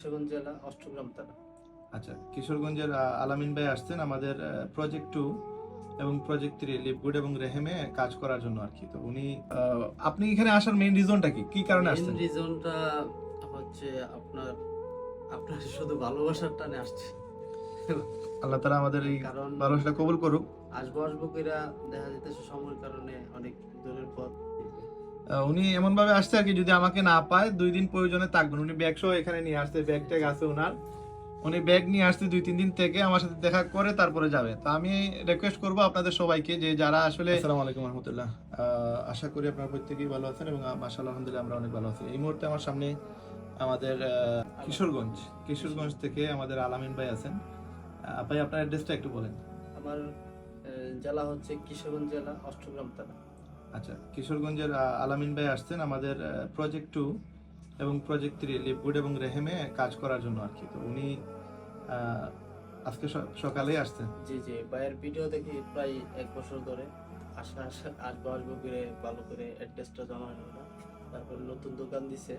কিশোরগঞ্জ জেলা অষ্টগ্রাম থানা। আচ্ছা, কিশোরগঞ্জের আলামিন ভাই আসছেন আমাদের প্রজেক্ট 2 এবং প্রজেক্ট 3 লিপগুড এবং রেহেমে কাজ করার জন্য আর কি। তো উনি আপনি এখানে আসার মেইন রিজনটা কি কারণে মেইন আসছেন? রিজনটা হচ্ছে আপনার আপনার শুধু ভালোবাসার টানে আসছে। আল্লাহ তাআলা আমাদের এই কারণ ভালোবাসাটা কবুল করুক। আসবো কইরা দেখা যাইতেছে সময়ের কারণে অনেক দূরের পথ। উনি এমন ভাবে আসছে আর কি, যদি আমাকে না পায় 2 দিন প্রয়োজনে থাকবেন। উনি ব্যাগ সহ এখানে নিয়ে আসছে, ব্যাগ ট্যাগ আছে ওনার। উনি ব্যাগ নিয়ে আসছে 2-3 দিন থেকে আমার সাথে দেখা করে তারপরে যাবে। তো আমি রিকোয়েস্ট করব আপনাদের সবাইকে যে যারা আসলে আসসালামু আলাইকুম ওয়া রাহমাতুল্লাহ। আশা করি আপনারা প্রত্যেকেই ভালো আছেন এবং মাশাআল্লাহ আলহামদুলিল্লাহ আমরা অনেক ভালো আছি। এই মুহূর্তে আমার সামনে আমাদের কিশোরগঞ্জ থেকে আমাদের আলামিন ভাই আছেন। ভাই আপনার অ্যাড্রেসটা একটু বলেন। আমার জেলা হচ্ছে কিশোরগঞ্জ জেলা অষ্টগ্রাম থানা। আচ্ছা, কিশোরগঞ্জের আলামিন ভাই আসছেন আমাদের প্রজেক্ট 2 এবং প্রজেক্ট 3 লিপগুড এবং রেহেমে কাজ করার জন্য আর কি। তো উনি আজকে সকালেই আসছেন। জি জি, ভাইয়ের ভিডিও দেখি প্রায় 1 বছর ধরে আসবো করে ভালো করে অ্যাড্রেসটা জমা হলো না। তারপর নতুন দোকান দিছে,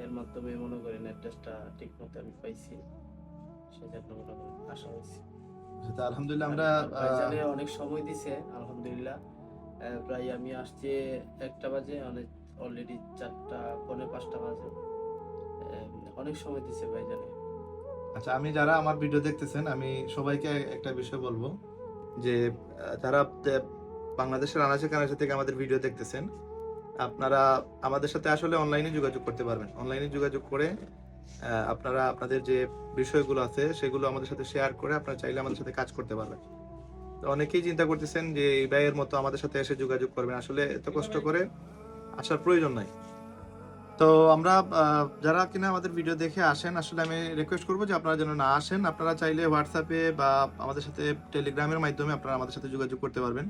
এর মাধ্যমে মনে করেন অ্যাড্রেসটা ঠিক মতো আমি পাইছি, সেজন্য মনে করেন আশা হয়েছে। তো আলহামদুলিল্লাহ আমরা ভাইজানে অনেক সময় দিছে আলহামদুলিল্লাহ। প্রায় আমি আসছি 1টা বাজে, অনেক অলরেডি 4টা পৌনে 5টা বাজে। অনেক সময় দিছে ভাইজানে। আচ্ছা, আমি যারা আমার ভিডিও দেখতেছেন আমি সবাইকে একটা বিষয় বলবো যে যারা বাংলাদেশের আনাচে কানাচে থেকে আমাদের ভিডিও দেখতেছেন, আপনারা আমাদের সাথে আসলে অনলাইনে যোগাযোগ করতে পারবেন। অনলাইনে যোগাযোগ করে আপনারা আপনাদের যে বিষয়গুলো আছে সেগুলো আমাদের সাথে শেয়ার করে আপনারা চাইলে আমাদের সাথে কাজ করতে পারবেন। তো অনেকেই চিন্তা করতেছেন যে এই ভাইয়ের মতো আমাদের সাথে এসে যোগাযোগ করবেন, আসলে এত কষ্ট করে আসার প্রয়োজন নাই। তো আমরা যারা কিনা আমাদের ভিডিও দেখে আসেন, আসলে আমি রিকোয়েস্ট করবো যে আপনারা যেন না আসেন। আপনারা চাইলে হোয়াটসঅ্যাপে বা আমাদের সাথে টেলিগ্রামের মাধ্যমে আপনারা আমাদের সাথে যোগাযোগ করতে পারবেন।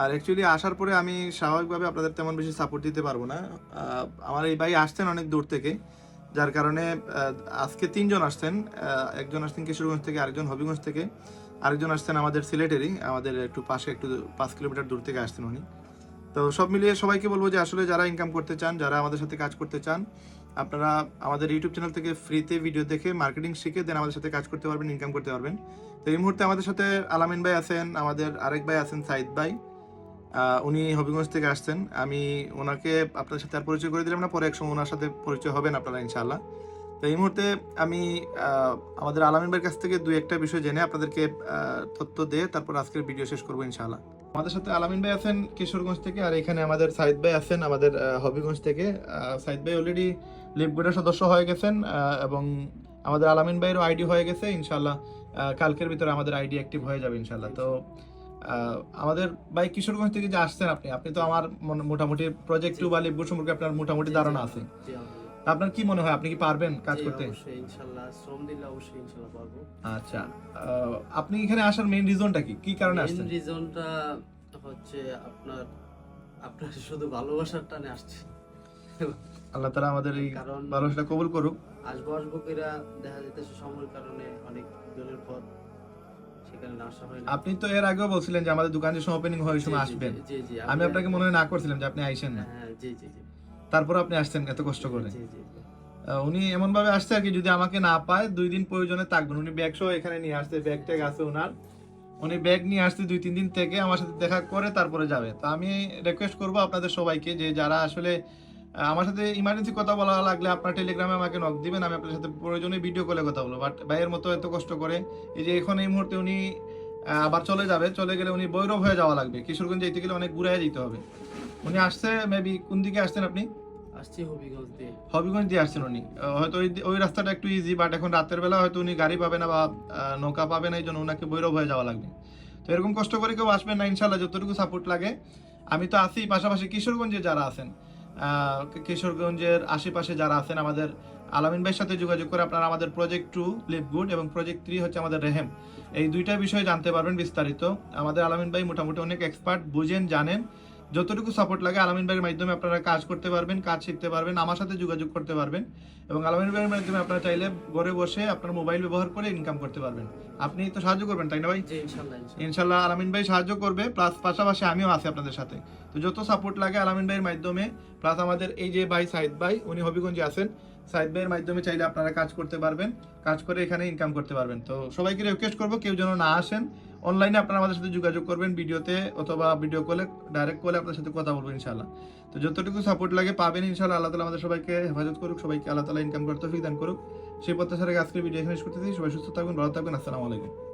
আর অ্যাকচুয়ালি আসার পরে আমি স্বাভাবিকভাবে আপনাদের তেমন বেশি সাপোর্ট দিতে পারবো না। আমার এই ভাই আসছেন অনেক দূর থেকে, যার কারণে আজকে 3 জন আসছেন। একজন আসছেন কিশোরগঞ্জ থেকে, আরেকজন হবিগঞ্জ থেকে, আরেকজন আসছেন আমাদের সিলেটেরই, আমাদের একটু পাশে, একটু 5 কিলোমিটার দূর থেকে আসছেন উনি। তো সব মিলিয়ে সবাইকে বলবো যে আসলে যারা ইনকাম করতে চান, যারা আমাদের সাথে কাজ করতে চান, আপনারা আমাদের ইউটিউব চ্যানেল থেকে ফ্রিতে ভিডিও দেখে মার্কেটিং শিখে দেন আমাদের সাথে কাজ করতে পারবেন, ইনকাম করতে পারবেন। তো এই মুহূর্তে আমাদের সাথে আলামিন ভাই আছেন, আমাদের আরেক ভাই আছেন সাইদ ভাই। উনি হবিগঞ্জ থেকে আসছেন। আমি ওনাকে আপনাদের সাথে আর পরিচয় করে দিলাম না, পরে এক সময় ওনার সাথে পরিচয় হবেন আপনারা ইনশাআল্লাহ। তো এই মুহূর্তে আমি আমাদের আলামিন ভাইয়ের কাছ থেকে 2-1টা বিষয় জেনে আপনাদেরকে তথ্য দিয়ে তারপর আজকের ভিডিও শেষ করবো ইনশাআল্লাহ। আমাদের সাথে আলামিন ভাই আছেন কিশোরগঞ্জ থেকে, আর এখানে আমাদের সাইদ ভাই আছেন আমাদের হবিগঞ্জ থেকে। সাইদ ভাই অলরেডি লিপগুডের সদস্য হয়ে গেছেন এবং আমাদের আলামিন ভাইয়েরও আইডি হয়ে গেছে ইনশাআল্লাহ। কালকের ভিতরে আমাদের আইডি অ্যাক্টিভ হয়ে যাবে ইনশাআল্লাহ। তো আমাদের ভাই কিশোরগঞ্জ থেকে যে আসছেন আপনি তো আমার মোটামুটি প্রজেক্ট 2 বা লিপগুড সম্পর্কে আপনার মোটামুটি ধারণা আছে। আপনার কি মনে হয়, আপনি কি পারবেন কাজ করতে? অবশ্যই ইনশাআল্লাহ, শ্রম দিলে অবশ্যই ইনশাআল্লাহ পারবো। আচ্ছা, আপনি এখানে আসার মেইন রিজনটা কি কারণে আসছেন? মেইন রিজনটা হচ্ছে আপনার শুধু ভালোবাসার টানে আসছে। আল্লাহ তাআলা আমাদের এই কারণ ভালোবাসাটা কবুল করুক। আসবো কইরা দেখা যাইতেছে সময়ের কারণে অনেক দূরের পথ, সেখানে না আসা হয় না। আপনি তো এর আগেও বলছিলেন যে আমাদের দোকান যে সময় ওপেনিং হয় ওই সময় আসবেন। জি জি, আমি আপনাকে মনে হয় না করছিলাম যে আপনি আইসেন না। হ্যাঁ জি জি জি, তারপর আপনি আসছেন এত কষ্ট করে। জি জি জি। উনি এমন ভাবে আসছে আর কি, যদি আমাকে না পায় 2 দিন প্রয়োজনে থাকবেন। উনি ব্যাগ সহ এখানে নিয়ে আসছে, ব্যাগ ট্যাগ আছে ওনার। উনি ব্যাগ নিয়ে আসছে 2-3 দিন থেকে আমার সাথে দেখা করে তারপরে যাবে। তো আমি রিকোয়েস্ট করবো আপনাদের সবাইকে যে যারা আসলে আমার সাথে ইমার্জেন্সি কথা বলা লাগলে আপনার টেলিগ্রামে আমাকে নক দিবেন, আমি আপনার সাথে প্রয়োজনে ভিডিও কলে কথা বলবো। বাট ভাইয়ের মতো এত কষ্ট করে এই যে এখন এই মুহূর্তে উনি আবার চলে যাবে, চলে গেলে উনি বৈরব হয়ে যাওয়া লাগবে। কিশোরগঞ্জ যেতে গেলে অনেক ঘুরে যেতে হবে। উনি আসছে মেবি কোন দিকে আসছেন আপনি? আসছি হবিগঞ্জ দিয়ে। হবিগঞ্জ দিয়ে আসছেন উনি। হয়তো ওই রাস্তাটা একটু ইজি, বাট এখন রাতের বেলা হয়তো উনি গাড়ি পাবে না বা নৌকা পাবে না, এই জন্য ওনাকে বৈরব হয়ে যাওয়া লাগবে। তো এরকম কষ্ট করে কেউ আসবেন না ইনশাল্লাহ, যতটুকু সাপোর্ট লাগে আমি তো আছি। পাশাপাশি কিশোরগঞ্জে যারা আছেন, কিশোরগঞ্জের আশেপাশে যারা আছেন, আমাদের আলামিন ভাইয়ের সাথে যোগাযোগ করে আপনারা আমাদের প্রজেক্ট 2 লিপগুড এবং প্রজেক্ট 3 হচ্ছে আমাদের রেহেম, এই 2টা বিষয়ে জানতে পারবেন বিস্তারিত। আমাদের আলামিন ভাই মোটামুটি অনেক এক্সপার্ট, বুঝেন, জানেন। যতটুকু সাপোর্ট লাগে আলামিন ভাইয়ের মাধ্যমে আপনারা কাজ করতে পারবেন, কাজ শিখতে পারবেন, আমার সাথে যোগাযোগ করতে পারবেন এবং আলামিন ভাইয়ের মাধ্যমে আপনারা চাইলে ঘরে বসে আপনার মোবাইল ব্যবহার করে ইনকাম করতে পারবেন। আপনি তো সাহায্য করবেন, তাই না ভাই? জি ইনশাআল্লাহ ইনশাল্লাহ আলামিন ভাই সাহায্য করবে, প্লাস পাশাপাশি আমিও আছি আপনাদের সাথে। তো যত সাপোর্ট লাগে আলামিন ভাইয়ের মাধ্যমে, প্লাস আমাদের এই যে ভাই সাইদ ভাই, উনি হবিগঞ্জে আছেন, সাইদ ভাইয়ের মাধ্যমে চাইলে আপনারা কাজ করতে পারবেন, কাজ করে এখানে ইনকাম করতে পারবেন। তো সবাইকে রিকোয়েস্ট করবো কেউ যেন না আসেন, অনলাইনে আপনারা আমাদের সাথে যোগাযোগ করবেন ভিডিওতে অথবা ভিডিও কলে, ডাইরেক্ট কলে আপনার সাথে কথা বলবো ইনশাআল্লাহ। তো যতটুকু সাপোর্ট লাগে পাবেন ইনশাআল্লাহ। আল্লাহ তাআলা আমাদের সবাইকে হেফাজত করুক, সবাইকে আল্লাহ তাআলা ইনকাম করতে তৌফিক দান করুক। সেই প্রত্যাশার আজকের ভিডিও এখানে শেষ করতেছি। সবাই সুস্থ থাকবেন, ভালো থাকবেন। আসসালামু আলাইকুম।